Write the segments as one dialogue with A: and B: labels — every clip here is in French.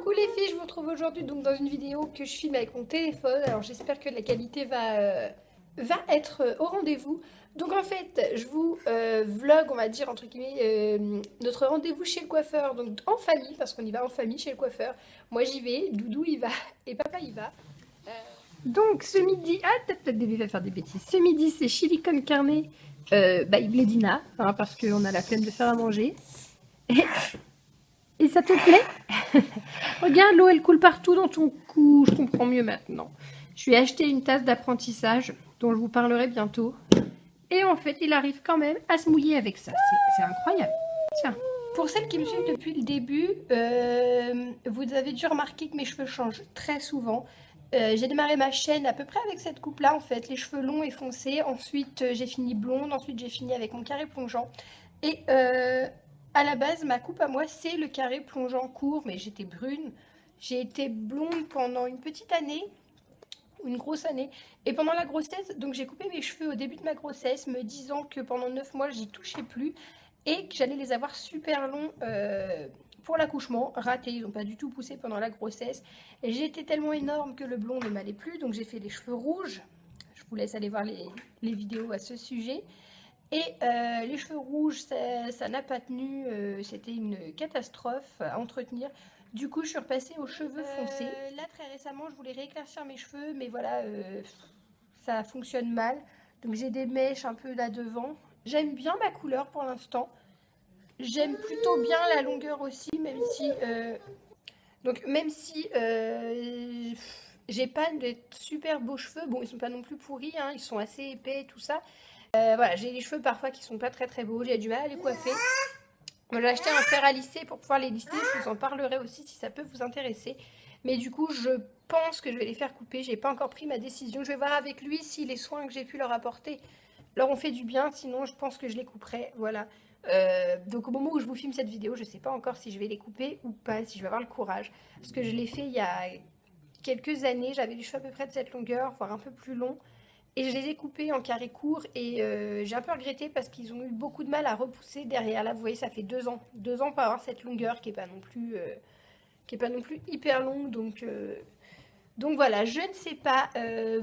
A: Coucou les filles, je vous retrouve aujourd'hui donc dans une vidéo que je filme avec mon téléphone. Alors j'espère que la qualité va être au rendez-vous. Donc en fait, je vous vlog, on va dire entre guillemets, notre rendez-vous chez le coiffeur, donc en famille, parce qu'on y va en famille chez le coiffeur. Moi j'y vais, Doudou y va et papa y va. Donc ce midi, peut-être bébé va faire des bêtises. Ce midi c'est chili con carne by Bledina, hein, parce qu'on a la flemme de faire à manger. Et ça te plaît? Regarde, l'eau elle coule partout dans ton cou, je comprends mieux maintenant. Je lui ai acheté une tasse d'apprentissage dont je vous parlerai bientôt. Et en fait, il arrive quand même à se mouiller avec ça. C'est incroyable. Tiens. Pour celles qui me suivent depuis le début, vous avez dû remarquer que mes cheveux changent très souvent. J'ai démarré ma chaîne à peu près avec cette coupe-là, en fait, les cheveux longs et foncés. Ensuite, j'ai fini blonde. Ensuite, j'ai fini avec mon carré plongeant. Et à la base, ma coupe à moi, c'est le carré plongeant court, mais j'étais brune. J'ai été blonde pendant une petite année, une grosse année. Et pendant la grossesse, donc j'ai coupé mes cheveux au début de ma grossesse, me disant que pendant 9 mois, j'y touchais plus et que j'allais les avoir super longs pour l'accouchement. Raté, ils n'ont pas du tout poussé pendant la grossesse. Et j'étais tellement énorme que le blond ne m'allait plus, donc j'ai fait les cheveux rouges. Je vous laisse aller voir les vidéos à ce sujet. Et les cheveux rouges, ça n'a pas tenu, c'était une catastrophe à entretenir. Du coup, je suis repassée aux cheveux foncés. Là, très récemment, je voulais rééclaircir mes cheveux, mais voilà, ça fonctionne mal. Donc j'ai des mèches un peu là devant. J'aime bien ma couleur pour l'instant. J'aime plutôt bien la longueur aussi, même si... j'ai pas de super beaux cheveux. Bon, ils sont pas non plus pourris, hein, ils sont assez épais et tout ça. Voilà, j'ai les cheveux parfois qui sont pas très beaux, j'ai du mal à les coiffer. Moi, j'ai acheté un fer à lisser pour pouvoir les lisser, je vous en parlerai aussi si ça peut vous intéresser. Mais du coup, je pense que je vais les faire couper, j'ai pas encore pris ma décision. Je vais voir avec lui si les soins que j'ai pu leur apporter leur ont fait du bien, sinon je pense que je les couperai, voilà. Donc au moment où je vous filme cette vidéo, je sais pas encore si je vais les couper ou pas, si je vais avoir le courage. Parce que je l'ai fait il y a quelques années, j'avais les cheveux à peu près de cette longueur, voire un peu plus long. Et je les ai coupés en carré court et j'ai un peu regretté parce qu'ils ont eu beaucoup de mal à repousser derrière. Là, vous voyez, ça fait 2 ans. 2 ans pour avoir cette longueur qui est pas non plus hyper longue. Donc voilà, je ne sais pas.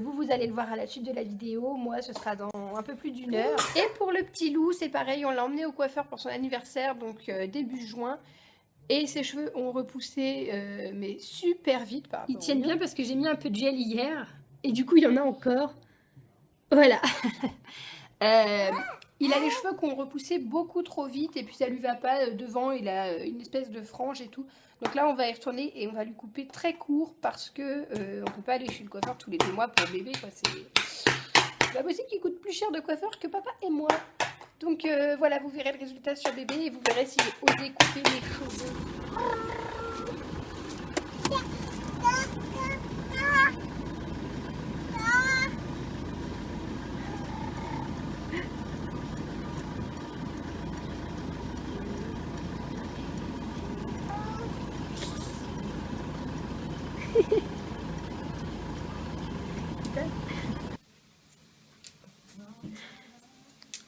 A: Vous allez le voir à la suite de la vidéo. Moi, ce sera dans un peu plus d'1 heure. Et pour le petit loup, c'est pareil. On l'a emmené au coiffeur pour son anniversaire, donc début juin. Et ses cheveux ont repoussé, mais super vite. Ils tiennent bien parce que j'ai mis un peu de gel hier. Et du coup, il y en a encore. Voilà. Il a les cheveux qui ont repoussé beaucoup trop vite et puis ça lui va pas devant, il a une espèce de frange et tout. Donc là on va y retourner et on va lui couper très court parce que on peut pas aller chez le coiffeur tous les 2 mois pour bébé, quoi. C'est pas possible qu'il coûte plus cher de coiffeur que papa et moi. Donc voilà, vous verrez le résultat sur bébé et vous verrez si j'ai osé couper mes cheveux.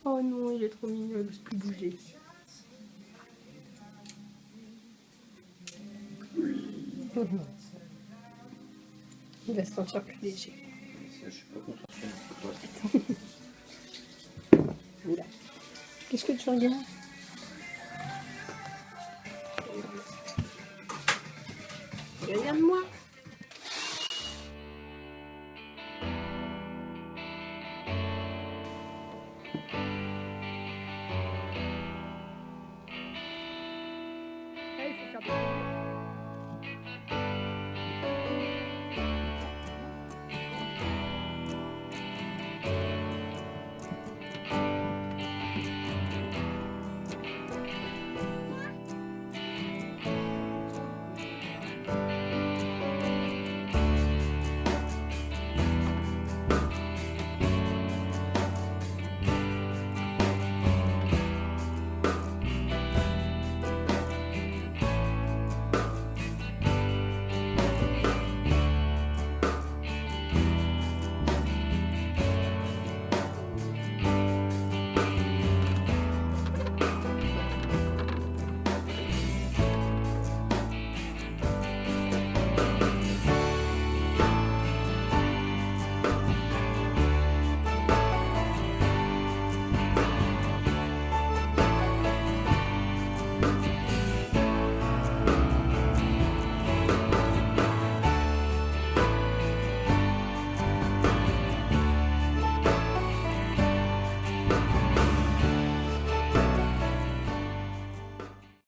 A: Oh non, il est trop mignon, il ne peut plus bouger. Il va se sentir plus léger.
B: Je suis pas content.
A: Oula. Qu'est-ce que tu regardes? Regarde-moi.